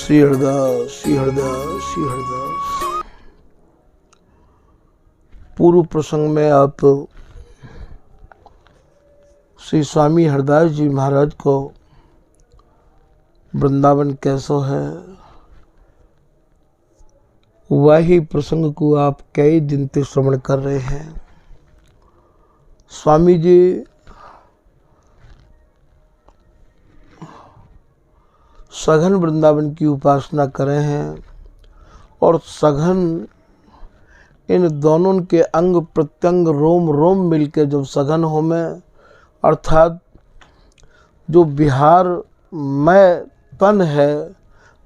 श्री हरदास श्री हरदास श्री हरदास। पूर्व प्रसंग में आप श्री स्वामी हरदास जी महाराज को वृंदावन कैसो है, वही प्रसंग को आप कई दिन से श्रवण कर रहे हैं। स्वामी जी सघन वृंदावन की उपासना कर रहे हैं और सघन इन दोनों के अंग प्रत्यंग रोम रोम मिलके जब सघन हो में, अर्थात जो बिहार में तन है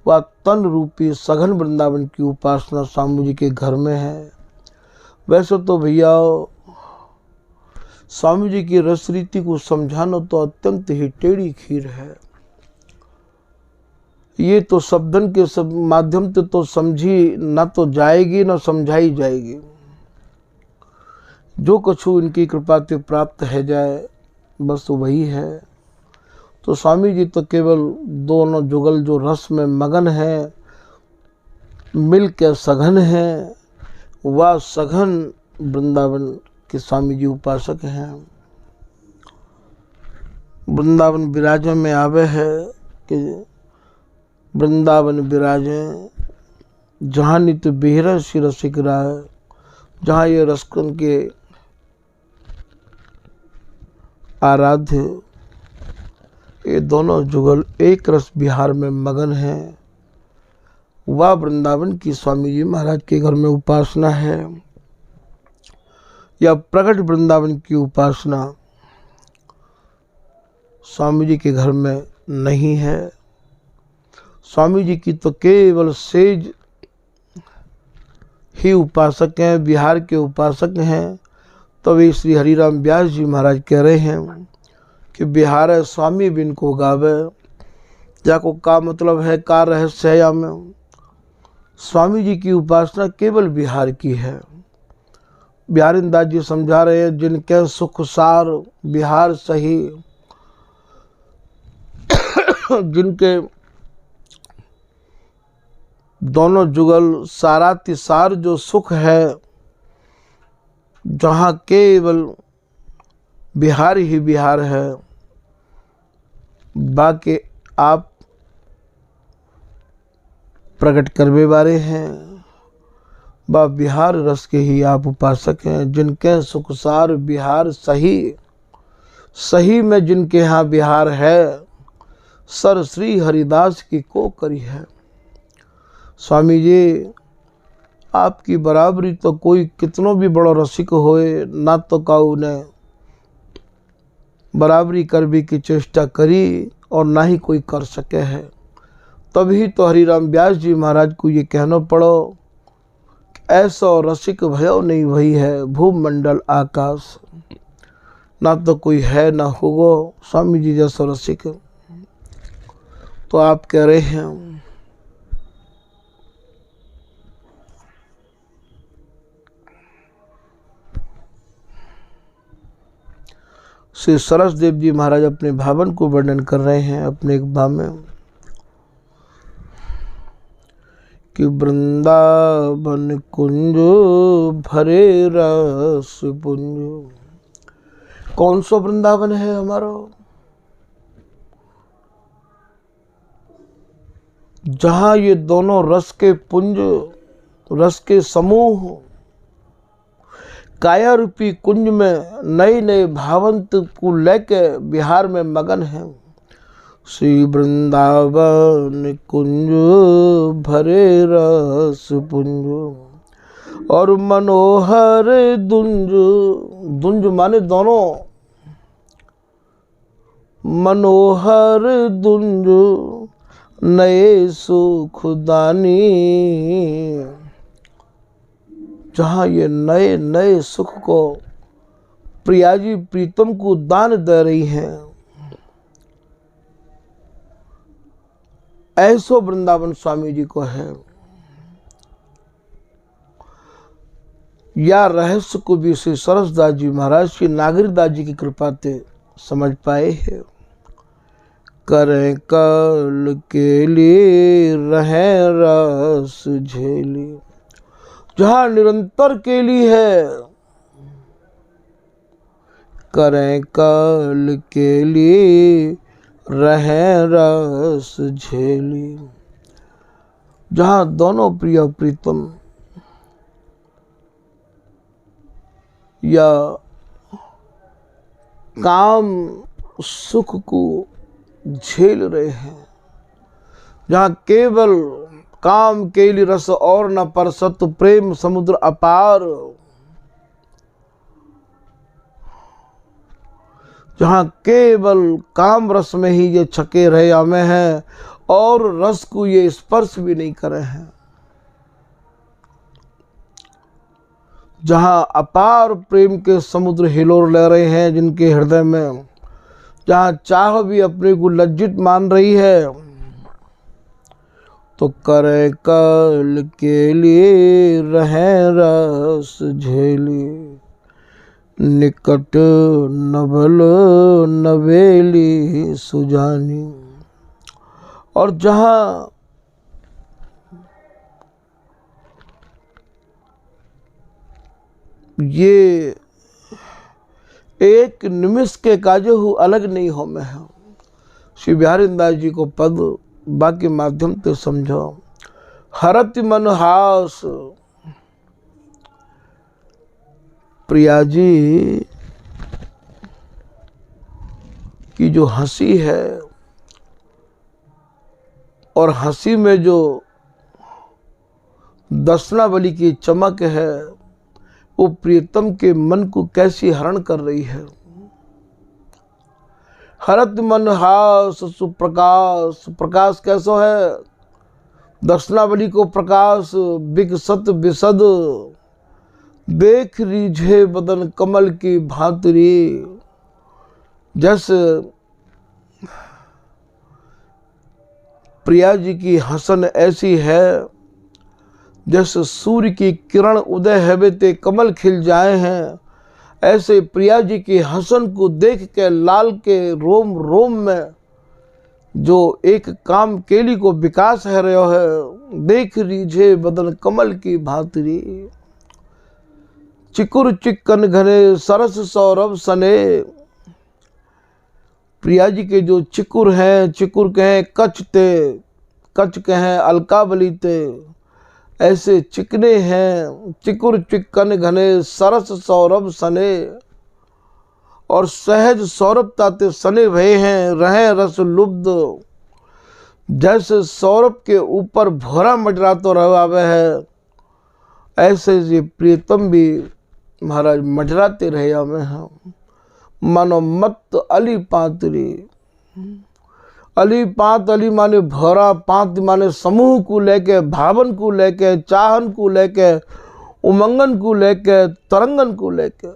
वह तन रूपी सघन वृंदावन की उपासना स्वामी जी के घर में है। वैसे तो भैया स्वामी जी की रस रीति को समझाना तो अत्यंत ही टेढ़ी खीर है। ये तो शब्दन के सब माध्यम से तो समझी ना तो जाएगी ना समझाई जाएगी। जो कछु इनकी कृपा से प्राप्त है जाए बस वही है। तो स्वामी जी तो केवल दोनों जुगल जो रस में मगन है, मिल के सघन है, वह सघन वृंदावन के स्वामी जी उपासक हैं। वृंदावन विराजे में आवे है कि वृंदावन विराजे जहाँ नित्य बेहरा सी रसिक राय, जहाँ ये रसकन के आराध्य ये दोनों जुगल एक रस बिहार में मगन हैं। वह वृंदावन की स्वामी जी महाराज के घर में उपासना है। या प्रकट वृंदावन की उपासना स्वामी जी के घर में नहीं है। स्वामी जी की तो केवल सेज ही उपासक हैं, बिहार के उपासक हैं। तो वे श्री हरिराम व्यास जी महाराज कह रहे हैं कि बिहार है स्वामी बिन को गावे। जाको का मतलब है, का रहस्य है या में। स्वामी जी की उपासना केवल बिहार की है। बिहारिंदास जी समझा रहे हैं, जिनके सुख सार बिहार सही, जिनके दोनों जुगल सारातिसार जो सुख है, जहाँ केवल बिहार ही बिहार है, बाकी आप प्रकट करवे वाले हैं। बा बिहार रस के ही आप उपासक हैं। जिनके सुखसार बिहार सही, सही में जिनके यहाँ बिहार है, सर श्री हरिदास की को करी है। स्वामी जी आपकी बराबरी तो कोई कितनों भी बड़ो रसिक होए ना तो का उन्हें बराबरी कर भी की चेष्टा करी और ना ही कोई कर सके है। तभी तो हरिराम व्यास जी महाराज को ये कहना पड़ो, ऐसा रसिक भयो नहीं वही है भूमंडल आकाश। ना तो कोई है ना होगो स्वामी जी जैसा रसिक। तो आप कह रहे हैं श्री सरसदेव जी महाराज अपने भावन को वर्णन कर रहे हैं अपने एक भाव में कि वृंदावन कुंज भरे रस पुंज। कौन सा वृंदावन है हमारा? जहाँ ये दोनों रस के पुंज, रस के समूह काया रूपी कुंज में नए नए भावंत को लेके बिहार में मगन हैं। श्री वृंदावन कुंज भरे रस पुंज और मनोहर दुंज। दुंज माने दोनों, मनोहर दुंज नए सुखदानी। जहाँ ये नए नए सुख को प्रियाजी प्रीतम को दान दे रही हैं, ऐसो वृंदावन स्वामी जी को है। या रहस्य को भी श्री सरसदास जी महाराज श्री नागरिकदास जी की कृपा से समझ पाए हैं। करें कल के लिए रहें रस झेली। जहाँ निरंतर के लिए है, करें कल के लिए रहें रस झेली। जहाँ दोनों प्रिय प्रीतम या काम सुख को झेल रहे हैं, जहाँ केवल काम केली रस और न परसत प्रेम समुद्र अपार, जहाँ केवल काम रस में ही ये छके रहे हमें हैं और रस को ये स्पर्श भी नहीं करे हैं, जहाँ अपार प्रेम के समुद्र हिलोर ले रहे हैं जिनके हृदय में, जहाँ चाह भी अपने को लज्जित मान रही है, तो करे कल के लिए रहें रस झेली। निकट नभल नवेली सुजानी। और जहाँ ये एक निमिष के काजे हु अलग नहीं हो में है। श्री बिहारी दास जी को पद बाकी माध्यम ते समझो। हरति मन हास। प्रिया जी की जो हंसी है और हंसी में जो दर्शनावली की चमक है, वो प्रियतम के मन को कैसी हरण कर रही है। हरत मन हास सुप्रकाश। प्रकाश कैसो है? दर्शनावली को प्रकाश विकसत विशद। देख रीझे बदन कमल की भांतरी। जैसे प्रिया जी की हसन ऐसी है जैसे सूर्य की किरण उदय हेबे ते कमल खिल जाए हैं, ऐसे प्रिया जी की हसन को देख के लाल के रोम रोम में जो एक काम केली को विकास है रहो है। देख रीझे बदन कमल की भांतरी। चिकुर चिक्कन घने सरस सौरभ सने। प्रिया जी के जो चिकुर हैं, चिकुर कहें कच ते, कच कहें अलकावली ते, ऐसे चिकने हैं। चिकुर चिक्कन घने सरस सौरभ सने। और सहज सौरभ ताते सने भये हैं, रहे रस लुब्ध। जैसे सौरभ के ऊपर भोरा मडरा तो रहे है, ऐसे ये प्रियतम भी महाराज मडराते रहे हमें हैं। मानो मत अली पातरी। अली पात, अली माने भरा, पात माने समूह को लेके, भावन को लेके, चाहन को लेके, उमंगन को लेके, तरंगन को लेके।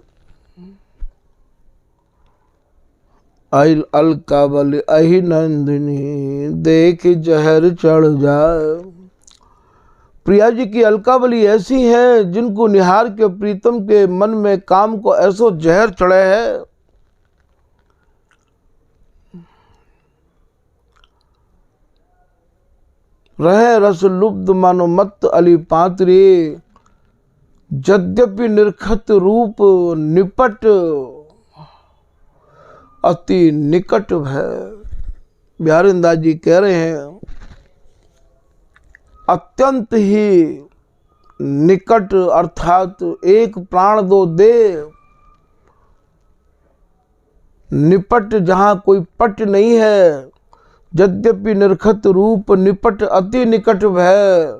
आइल अलकावली अहि नंदिनी, देख जहर चढ़ जाए। प्रिया जी की अलकावली ऐसी है जिनको निहार के प्रीतम के मन में काम को ऐसो जहर चढ़े है। रहे रस लुब्ध मानो मत अली पातरी। यद्यपि निरखत रूप निपट, अति निकट है। बिहारी दास जी कह रहे हैं अत्यंत ही निकट, अर्थात एक प्राण दो दे। निपट जहां कोई पट नहीं है। यद्यपि निरखत रूप निपट, अति निकट है।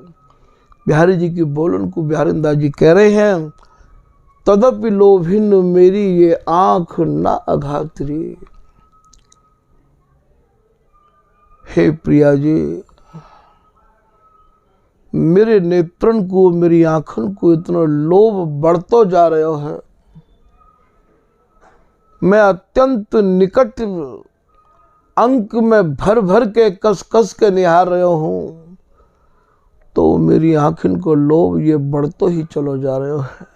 बिहारी जी की बोलन को बिहारी दास जी कह रहे हैं तदपि लोभिन मेरी ये आंख ना अघातरी। हे प्रिया जी, मेरे नेत्रन को, मेरी आंखन को इतना लोभ बढ़तो जा रहा है। मैं अत्यंत निकट अंक में भर भर के कस कस के निहार रहा हूं, तो मेरी आंखन को लोभ ये बढ़तो ही चलो जा रहा है।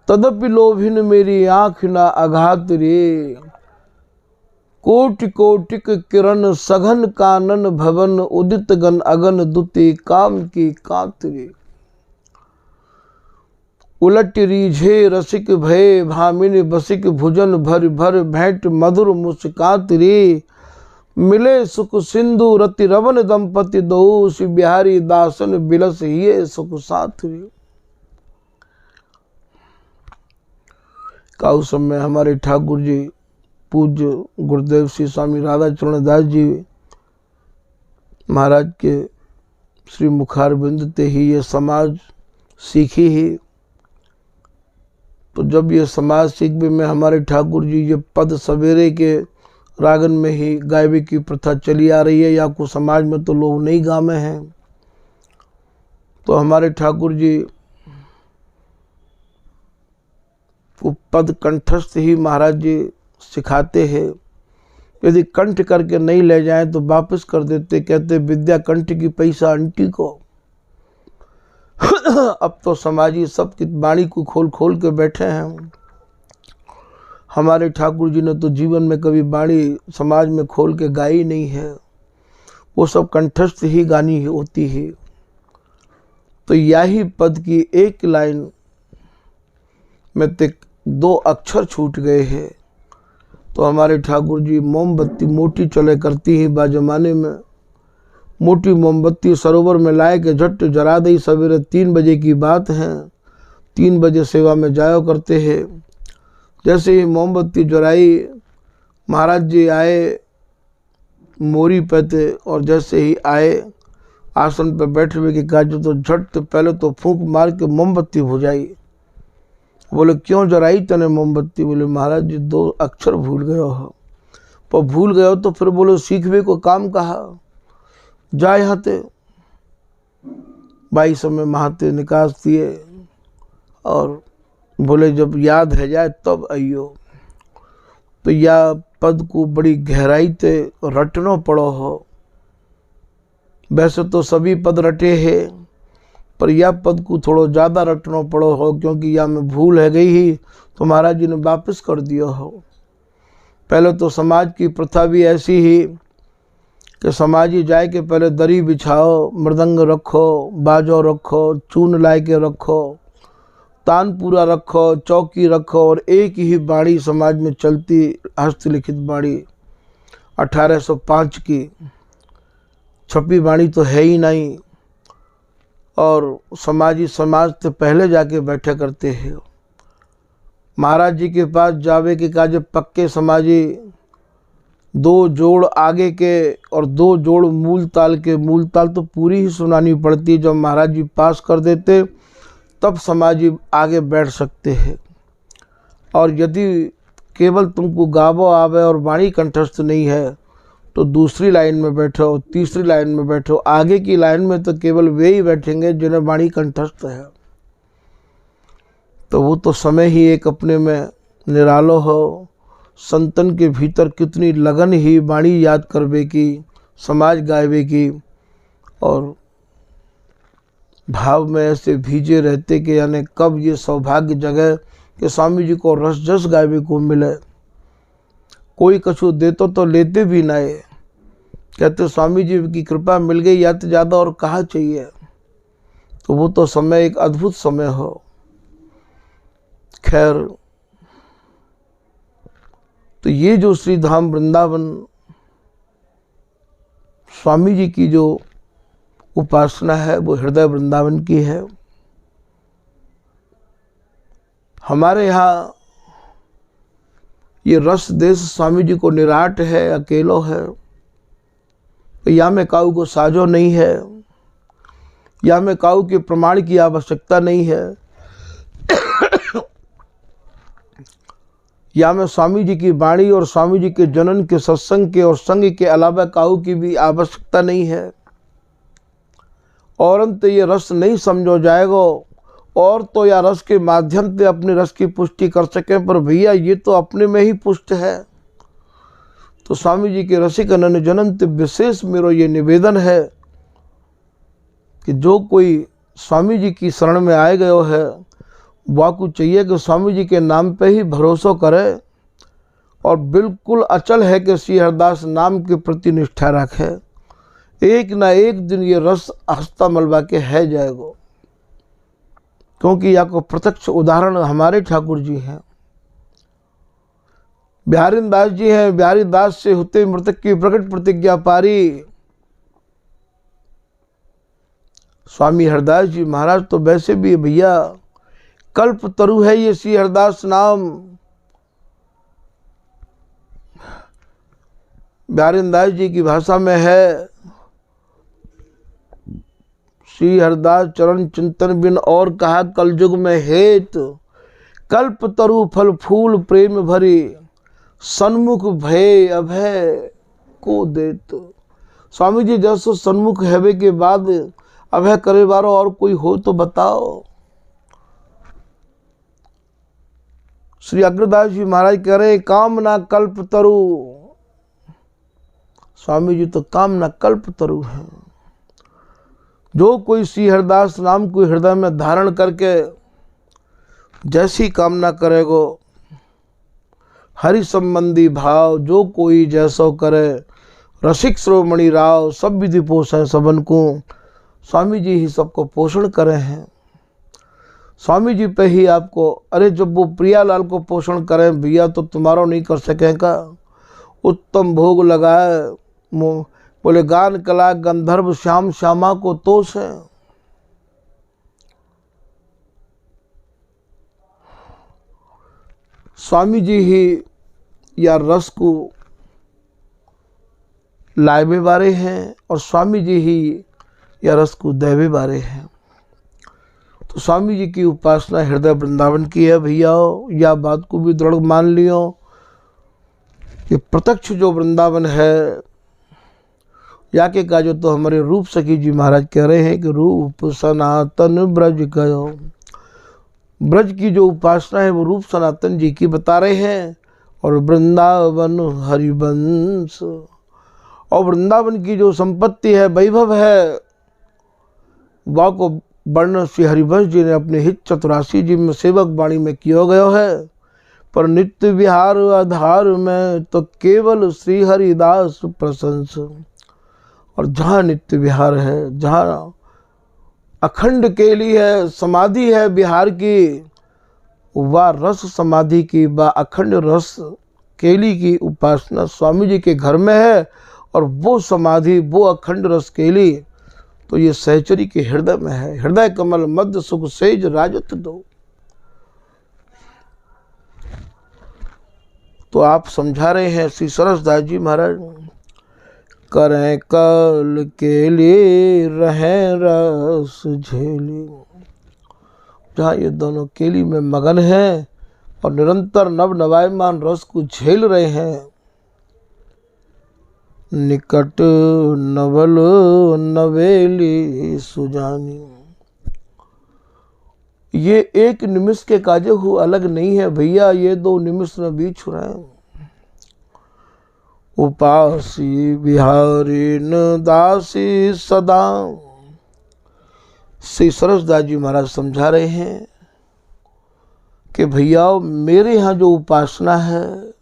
तदपि लोभिन मेरी आंख ना आघात रे। कोटि कोटिक किरण सघन कानन भवन उदित गण अगन दुति काम की कातरी। उलट रीझे रसिक भय भामिनी बसिक भुजन भर भर भेंट मधुर मुस्कात रे। मिले सुख सिंधु रति रवन दंपति दो श्री बिहारी दासन बिलस हिये सुख साथ रे। काउ समय हमारे ठाकुर जी पूज्य गुरुदेव श्री स्वामी राधा चरण दास जी महाराज के श्री मुखार बिंद ते ही ये समाज सीखी ही। तो जब ये समाज सीख में हमारे ठाकुर जी ये पद सवेरे के रागन में ही गायबे की प्रथा चली आ रही है, या कुछ समाज में तो लोग नहीं गामे हैं, तो हमारे ठाकुर जी को पद कंठस्थ ही महाराज जी सिखाते हैं। यदि कंठ करके नहीं ले जाएं तो वापस कर देते, कहते विद्या कंठ की पैसा अंटी को। अब तो समाजी सब की वाणी को खोल खोल के बैठे हैं। हमारे ठाकुर जी ने तो जीवन में कभी वाणी समाज में खोल के गाई नहीं है, वो सब कंठस्थ ही गानी होती है। तो यही पद की एक लाइन में ते 2 अक्षर छूट गए हैं। तो हमारे ठाकुर जी मोमबत्ती मोटी चले करती ही बाजमाने में, मोटी मोमबत्ती सरोवर में लाए के झट जरा दी। सवेरे 3 बजे की बात है, 3 बजे सेवा में जाया करते हैं। जैसे ही मोमबत्ती जराई महाराज जी आए मोरी पे थे, और जैसे ही आए आसन पे बैठे हुए की काज तो झट पहले तो फूंक मार के मोमबत्ती बुझाई। बोले क्यों जराई तने मोमबत्ती? बोले महाराज जी 2 अक्षर भूल गए हो। पर भूल गए हो तो फिर बोलो सीखवे को काम कहा जा यहाँ ते। 22 समय महाते निकास दिए और बोले जब याद है जाए तब आइयो। तो या पद को बड़ी गहराई ते रटनो पड़ो हो। वैसे तो सभी पद रटे हैं, पर यह पद को थोड़ा ज़्यादा रटना पड़ो हो, क्योंकि या में भूल है गई ही तो महाराज जी ने वापस कर दिया हो। पहले तो समाज की प्रथा भी ऐसी ही कि समाजी जाए के पहले दरी बिछाओ, मृदंग रखो, बाजो रखो, चून लाए के रखो, तानपूरा रखो, चौकी रखो, और एक ही बाणी समाज में चलती हस्तलिखित बाणी 1805 की छपी बाणी तो है ही नहीं। और समाजी समाज से पहले जाके बैठे करते हैं। महाराज जी के पास जावे के काज पक्के समाजी 2 जोड़ आगे के और 2 जोड़ मूल ताल के। मूल ताल तो पूरी ही सुनानी पड़ती है, जब महाराज जी पास कर देते तब समाजी आगे बैठ सकते हैं। और यदि केवल तुमको गावो आवे और वाणी कंठस्थ नहीं है तो दूसरी लाइन में बैठो, तीसरी लाइन में बैठो। आगे की लाइन में तो केवल वे ही बैठेंगे जिन्हें वाणी कंठस्थ है। तो वो तो समय ही एक अपने में निरालो हो। संतन के भीतर कितनी लगन ही वाणी याद करवे की, समाज गायवे की, और भाव में ऐसे भीजे रहते कि यानी कब ये सौभाग्य जगह कि स्वामी जी को रस जस गायवे को मिले। कोई कछु देतो तो लेते भी ना है, कहते स्वामी जी की कृपा मिल गई या तो ज़्यादा और कहा चाहिए। तो वो तो समय एक अद्भुत समय हो। खैर, तो ये जो श्री धाम वृंदावन स्वामी जी की जो उपासना है वो हृदय वृंदावन की है। हमारे यहाँ ये रस देश स्वामी जी को निराट है, अकेलो है। या में काऊ को साजो नहीं है, या में काऊ के प्रमाण की आवश्यकता नहीं है, या में स्वामी जी की वाणी और स्वामी जी के जनन के सत्संग के और संग के अलावा काऊ की भी आवश्यकता नहीं है। और अंत ये रस नहीं समझो जाएगा, और तो या रस के माध्यम से अपने रस की पुष्टि कर सकें, पर भैया ये तो अपने में ही पुष्ट है। तो स्वामी जी के रसिक अनन जनंत विशेष मेरो ये निवेदन है कि जो कोई स्वामी जी की शरण में आए गयो है, वाकू चाहिए कि स्वामी जी के नाम पे ही भरोसा करे और बिल्कुल अचल है कि श्री हरिदास नाम के प्रति निष्ठा रखे। एक ना एक दिन ये रस हस्ता मलबा के है जाएगा, क्योंकि यह को प्रत्यक्ष उदाहरण हमारे ठाकुर जी हैं, बिहारी दास जी हैं। बिहारी दास से होते मृतक की प्रकट प्रतिज्ञा पारी। स्वामी हरिदास जी महाराज तो वैसे भी भैया कल्प तरु है ये श्री हरिदास नाम। बिहारी दास जी की भाषा में है, श्री हरिदास चरण चिंतन बिन और कहा कलयुग में हेत, कल्प तरु फल फूल प्रेम भरी, सन्मुख भय अभय को देत। स्वामी जी जैसो सन्मुख हेवे के बाद अभय करे वारो और कोई हो तो बताओ। श्री अग्रदास जी महाराज कह रहे कामना कल्प तरु। स्वामी जी तो कामना कल्प तरु है। जो कोई श्री हरिदास नाम को हृदय में धारण करके जैसी कामना करेगो, हरि संबंधी भाव जो कोई जैसो करे, रसिक श्रोमणि राव सब विधि पोषण सबन को। स्वामी जी ही सबको पोषण करे हैं। स्वामी जी पे ही आपको, अरे जब वो प्रियालाल को पोषण करें भैया तो तुम्हारा नहीं कर सकेगा। उत्तम भोग लगाए, बोले गान कला गंधर्व श्याम श्यामा को तोष है। स्वामी जी ही या रस को लाए बारे हैं और स्वामी जी ही या रस को देवे बारे हैं। तो स्वामी जी की उपासना हृदय वृंदावन की है भैया। या बात को भी दृढ़ मान लियो कि प्रत्यक्ष जो वृंदावन है, या के का जो तो हमारे रूप सखी जी महाराज कह रहे हैं कि रूप सनातन ब्रज गयो। ब्रज की जो उपासना है वो रूप सनातन जी की बता रहे हैं। और वृंदावन हरिवंश, और वृंदावन की जो संपत्ति है, वैभव है, वह को वर्णन श्री हरिवंश जी ने अपने हित 84 जी में सेवक वाणी में किया गया है। पर नित्य विहार आधार में तो केवल श्री हरिदास प्रशंस। और जहाँ नित्य विहार है, जहाँ अखंड केली है, समाधि है बिहार की, वह रस समाधि की, वह अखंड रस केली की उपासना स्वामी जी के घर में है। और वो समाधि, वो अखंड रस केली तो ये सहचरी के हृदय में है। हृदय कमल मध्य सुख सेज राजत दो। तो आप समझा रहे हैं श्री सरसदास जी महाराज, करें कल के लिए रहें रस झेली। जहाँ ये दोनों केली में मगन हैं और निरंतर नव नवायमान रस को झेल रहे हैं। निकट नवल नवेली सुजानी। ये एक निमिष के काजे हो अलग नहीं है भैया, ये 2 निमिष में बीच हो रहे हैं। उपासी बिहारी न दासी सदा। श्री सरसदास जी महाराज समझा रहे हैं कि भैया मेरे यहाँ जो उपासना है,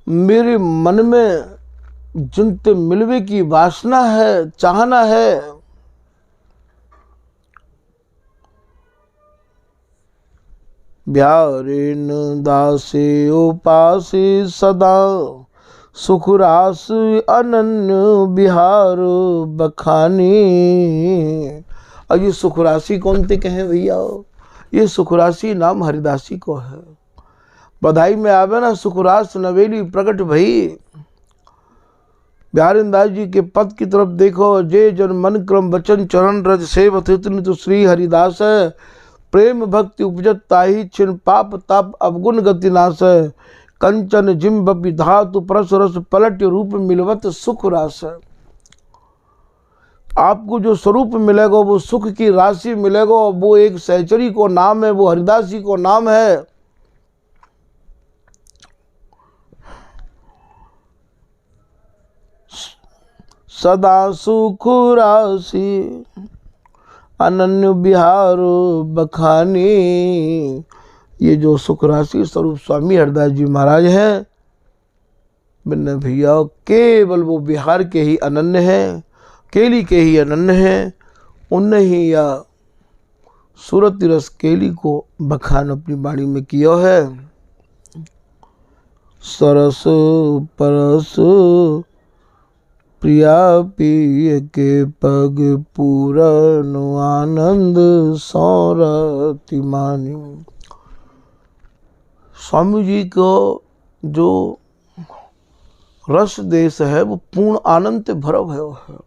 मेरे मन में जिनते मिलवे की वासना है, चाहना है, बिहारीन दासी उपासी सदा, सुखरास अनन्य बिहार बखानी। और ये सुखरासी कौन थे कहें भैया? ये सुखरासी नाम हरिदासी को है। बधाई में आवे ना सुखरास नवेली प्रकट भई। बिहारी दास जी के पद की तरफ देखो, जे जन मन क्रम वचन चरण रज सेवत तो श्री हरिदास है। प्रेम भक्ति उपजत ताही छिन पाप ताप अवगुण गति नाश है। कंचन जिम बपि धातु परस रस पलट रूप मिलवत सुख रास है। आपको जो स्वरूप मिलेगा वो सुख की राशि मिलेगा। वो एक सहचरी को नाम है, वो हरिदासी को नाम है। सदा सुख राशि अनन्य बिहार बखानी। ये जो सुख राशि स्वरूप स्वामी हरदास जी महाराज हैं, बिन्ने भैया केवल वो बिहार के ही अनन्य हैं, केली के ही अनन्य हैं। उनने ही या सूरत रस केली को बखान अपनी वाणी में किया है। सरस परस प्रिया पिय के पग पूरन आनंद सौरति मानी। स्वामी जी को जो रस देश है वो पूर्ण आनंद से भरा हुआ है,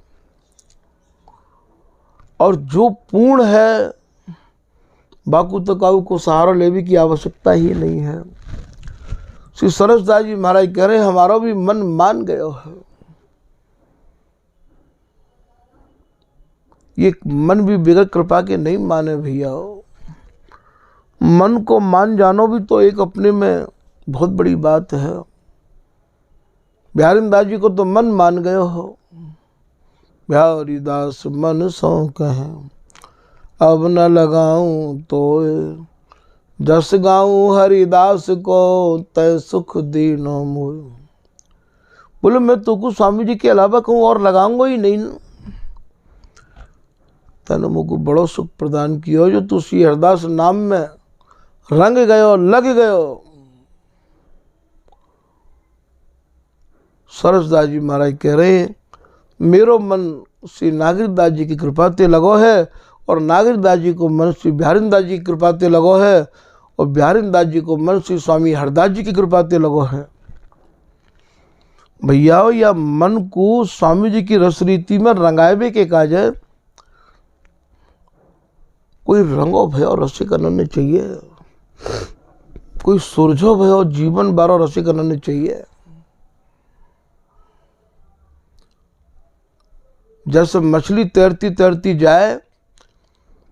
और जो पूर्ण है बाकू तकाऊ को सहारा लेने की आवश्यकता ही नहीं है। श्री सरसदास जी महाराज कह रहे हैं हमारा भी मन मान गया है। ये मन भी बिगड़ कृपा के नहीं माने भैया। मन को मान जानो भी तो एक अपने में बहुत बड़ी बात है। बिहारी दास जी को तो मन मान गए हो। बिहारी दास मन सो कहें अब न लगाऊं तो जस गाऊं हरिदास को तय सुख दीनो मोय। बोले मैं तो कुछ स्वामी जी के अलावा कहूँ और लगाऊंगा ही नहीं। तने मुझको बड़ो सुख प्रदान किया जो तू श्री हरदास नाम में रंग गयो लग गयो। सरसदास जी महाराज कह रहे हैं मेरो मन श्री नागरिकदास जी की कृपा ते लगो है, और नागरिकदास जी को मन श्री बिहारीदास जी की कृपा ते लगो है, और बिहारीदास जी को मन श्री स्वामी हरदास जी की कृपा ते लगो है। भैया या मन को स्वामी जी की रस रीति में रंगावे के काज है। कोई रंगो भयो रसिक अनन्य चाहिए, कोई सुरझो भयो जीवन बारो रसिक अनन्य चाहिए। जैसे मछली तैरती तैरती जाए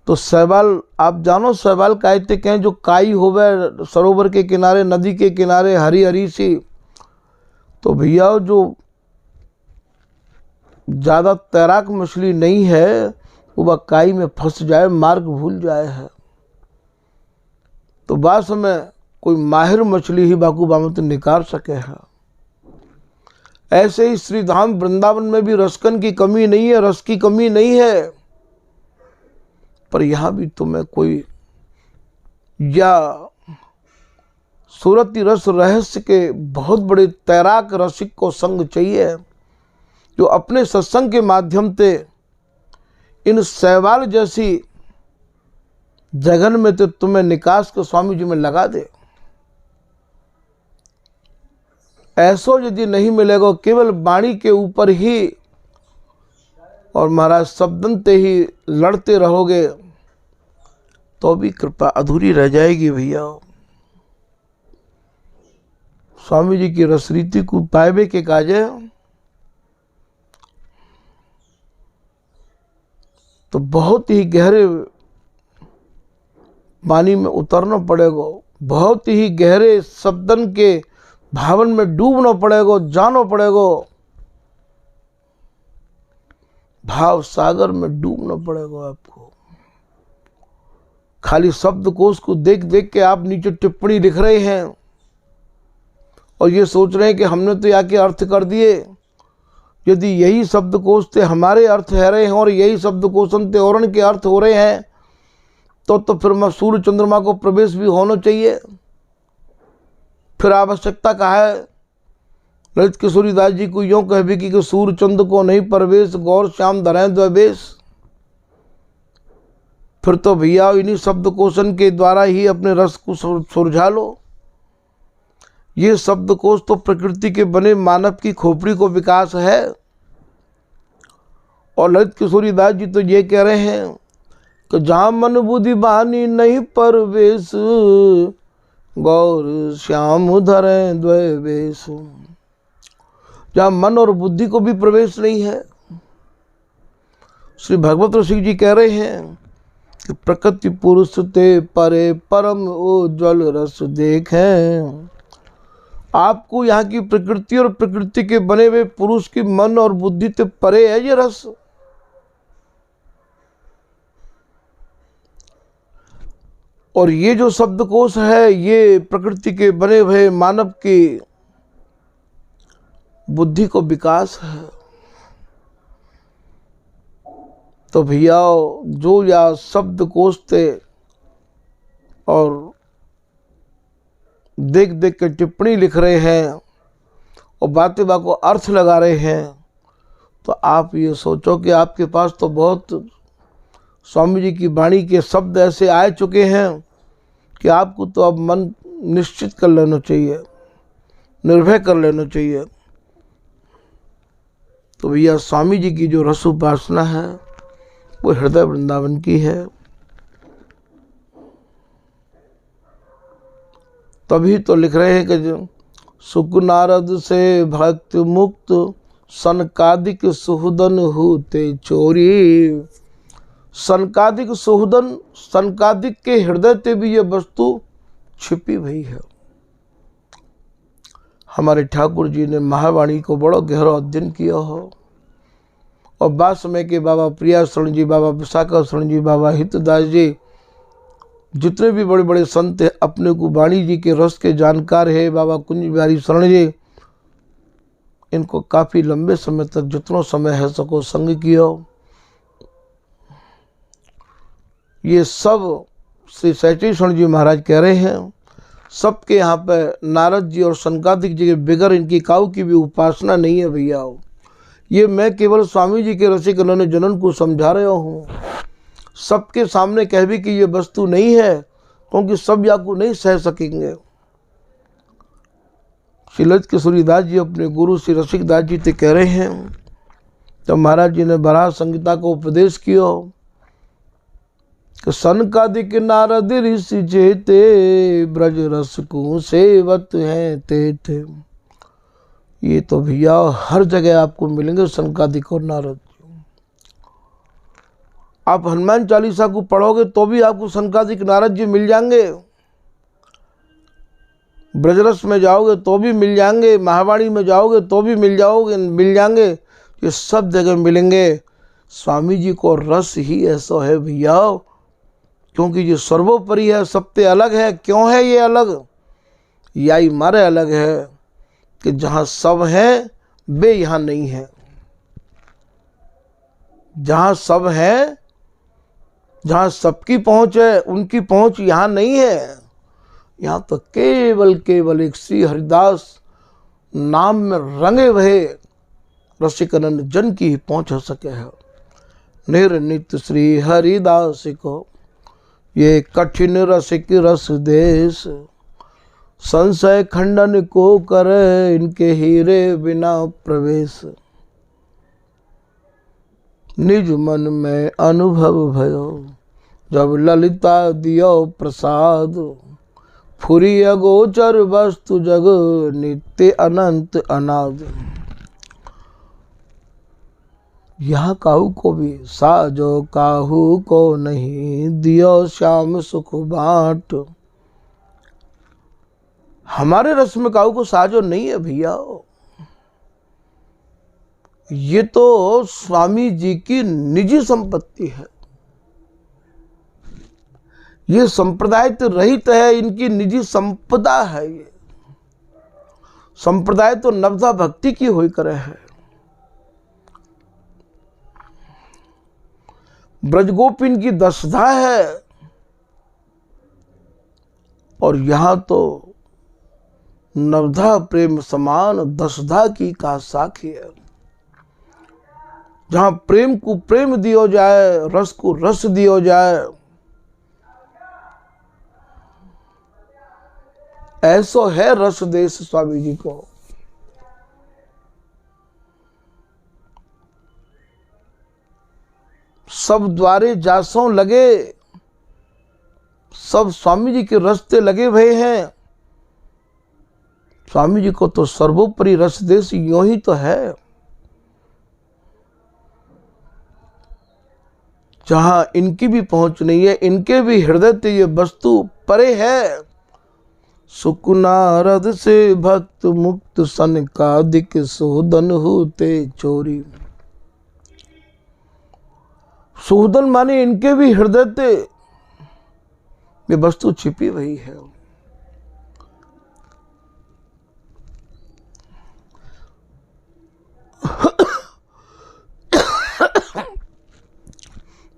तो शैवाल, आप जानो शैवाल कहते कहें जो काई होवे सरोवर के किनारे नदी के किनारे हरी हरी सी, तो भैया जो ज़्यादा तैराक मछली नहीं है वो वह काई में फंस जाए, मार्ग भूल जाए है, तो बाद में कोई माहिर मछली ही बाकू बामत निकाल सके है। ऐसे ही श्री धाम वृंदावन में भी रसकन की कमी नहीं है, रस की कमी नहीं है, पर यहां भी तुम्हें कोई या सूरती रस रहस्य के बहुत बड़े तैराक रसिक को संग चाहिए, जो अपने सत्संग के माध्यम से इन शैवाल जैसी जगन में तो तुम्हें निकास को स्वामी जी में लगा दे। ऐसो यदि नहीं मिलेगा, केवल वाणी के ऊपर ही और महाराज शब्दन ते ही लड़ते रहोगे तो भी कृपा अधूरी रह जाएगी भैया। स्वामी जी की रसरीति को पाएबे के काजे तो बहुत ही गहरे पानी में उतरना पड़ेगा, बहुत ही गहरे शब्दन के भावन में डूबना पड़ेगा, जाना पड़ेगा, भाव सागर में डूबना पड़ेगा आपको। खाली शब्दकोश को देख देख के आप नीचे टिप्पणी लिख रहे हैं और ये सोच रहे हैं कि हमने तो यहाँ के अर्थ कर दिए। यदि यही शब्दकोश से हमारे अर्थ है रहे हैं और यही शब्दकोशन से औरन के अर्थ हो रहे हैं तो फिर मैं सूर्य चंद्रमा को प्रवेश भी होना चाहिए। फिर आवश्यकता कहा है ललित किशोरी दास जी को यूँ कह भी कि सूर्य चंद्र को नहीं प्रवेश गौर श्याम धरें द्वेष। फिर तो भैया इन्हीं शब्दकोशन के द्वारा ही अपने रस को सुरझा लो। ये शब्दकोश तो प्रकृति के बने मानव की खोपड़ी को विकास है, और ललित किशोरी दास जी तो ये कह रहे हैं कि जहाँ मन बुद्धि बानी नहीं परवेश गौर श्याम धरें द्वेष। जहाँ मन और बुद्धि को भी प्रवेश नहीं है। श्री भगवत ऋषि जी कह रहे हैं कि प्रकृति पुरुष ते परे परम उज्ज्वल रस देखें। आपको यहाँ की प्रकृति और प्रकृति के बने हुए पुरुष की मन और बुद्धि से परे है ये रस। और ये जो शब्दकोश है ये प्रकृति के बने हुए मानव की बुद्धि को विकास है। तो भैया जो या शब्दकोश थे और देख देख के टिप्पणी लिख रहे हैं और बातें को अर्थ लगा रहे हैं, तो आप ये सोचो कि आपके पास तो बहुत स्वामी जी की वाणी के शब्द ऐसे आ चुके हैं कि आपको तो अब मन निश्चित कर लेना चाहिए, निर्भय कर लेना चाहिए। तो भैया स्वामी जी की जो रस उपासना है वो हृदय वृंदावन की है। तभी तो लिख रहे हैं कि जो सुख नारद से भक्त मुक्त सनकादिक सुहृदन होते चोरी। सनकादिक सुहृदन, सनकादिक के हृदय से भी ये वस्तु छिपी हुई है। हमारे ठाकुर जी ने महावाणी को बड़ा गहरा अध्ययन किया हो और बाद समय के बाबा प्रिया शरण जी, बाबा विशाखा शरण जी, बाबा हितदास जी, जितने भी बड़े बड़े संत हैं अपने को वाणी जी के रस के जानकार है, बाबा कुंज बिहारी शरण जी, इनको काफ़ी लंबे समय तक जितना समय है सको संग किया। ये सब श्री सहचरी शरण जी महाराज कह रहे हैं, सबके यहाँ पे नारद जी और सनकादिक जी के बिगर इनकी काऊ की भी उपासना नहीं है भैया। ये मैं केवल स्वामी जी के रसिक उन्होंने जनन को समझा रहा हूँ, सबके सामने कह भी कि ये वस्तु नहीं है, क्योंकि सब या को नहीं सह सकेंगे। श्री ललित किशोरीदास जी अपने गुरु श्री रसिकदास जी से कह रहे हैं, तो महाराज जी ने बराह संहिता को उपदेश किया कि सनकादिक नारद ऋषि जेते ब्रज रस को सेवत हैं ते। ये तो भैया हर जगह आपको मिलेंगे सनकादिक और नारद। आप हनुमान चालीसा को पढ़ोगे तो भी आपको सनकादिक नारद जी मिल जाएंगे, ब्रजरस में जाओगे तो भी मिल जाएंगे, महावाणी में जाओगे तो भी मिल जाएंगे। ये सब जगह मिलेंगे। स्वामी जी को रस ही ऐसा है भैया, क्योंकि ये सर्वोपरि है, सबसे अलग है। क्यों है ये अलग? यही मारे अलग है कि जहाँ सब है वे यहाँ नहीं है। जहाँ सब है, जहाँ सबकी पहुँच है, उनकी पहुँच यहाँ नहीं है। यहाँ तो केवल एक श्री हरिदास नाम में रंगे हुए रसिकानंद जन की ही पहुँच हो सके है। निर्नित श्री हरिदास को ये कठिन रसिक रस देश, संशय खंडन को करे इनके हीरे बिना प्रवेश। निज मन में अनुभव भयो जब ललिता दियो प्रसाद, फुरी अगोचर वस्तु जग नित्य अनंत अनाद। यहाँ काहू को भी साजो काहू को नहीं दियो श्याम सुख बाट। हमारे रस में काहू को साजो नहीं है भैया। ये तो स्वामी जी की निजी संपत्ति है। ये संप्रदाय तो रहित है, इनकी निजी संपदा है। ये संप्रदाय तो नवधा भक्ति की होई करे है। ब्रजगोपिन की दशधा है और यहां तो नवधा प्रेम समान दशधा की का साखी है। जहां प्रेम को प्रेम दियो जाए, रस को रस दियो जाए, ऐसो है रस देश स्वामी जी को। सब द्वारे जासों लगे, सब स्वामी जी के रस्ते लगे हुए हैं। स्वामी जी को तो सर्वोपरि रस देश यूं ही तो है। जहां इनकी भी पहुंच नहीं है, इनके भी हृदय से ये वस्तु परे है। सुख नारद से भक्त मुक्त सनकादिक सुहृदन होते चोरी। सुहृदन माने इनके भी हृदय से ये वस्तु छिपी हुई है।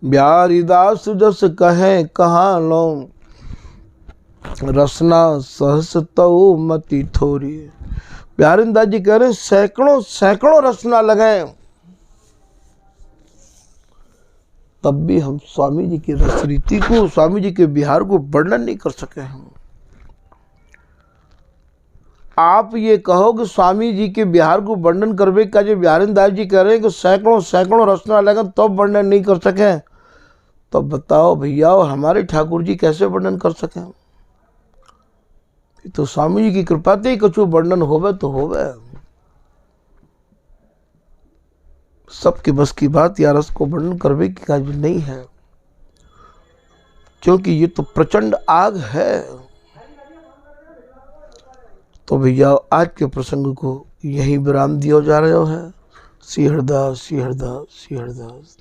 बिहारी दास जस कहे कहाँ लो, रसना सहस तो मति थोरी। बिहारी दास जी कह रहे हैं सैकड़ों सैकड़ों रसना लगाए, तब भी हम स्वामी जी की रस रीति को, स्वामी जी के बिहार को वर्णन नहीं कर सके हम। आप ये कहो कि स्वामी जी के बिहार को वर्णन करवे का, जो बिहारी दास जी कह रहे हैं कि सैकड़ों सैकड़ों रचना लगा तब वर्णन नहीं कर सके, तो बताओ भैया हमारे ठाकुर जी कैसे वर्णन कर सके? तो स्वामी जी की कृपा से ही कछु वर्णन होवे तो होवे। सबके बस की बात या रस को वर्णन करवे की काज नहीं है, क्योंकि ये तो प्रचंड आग है। तो भैया आज के प्रसंग को यही विराम दिया जा रहा है। श्री हरदास, श्री हरदास, श्री हरदास।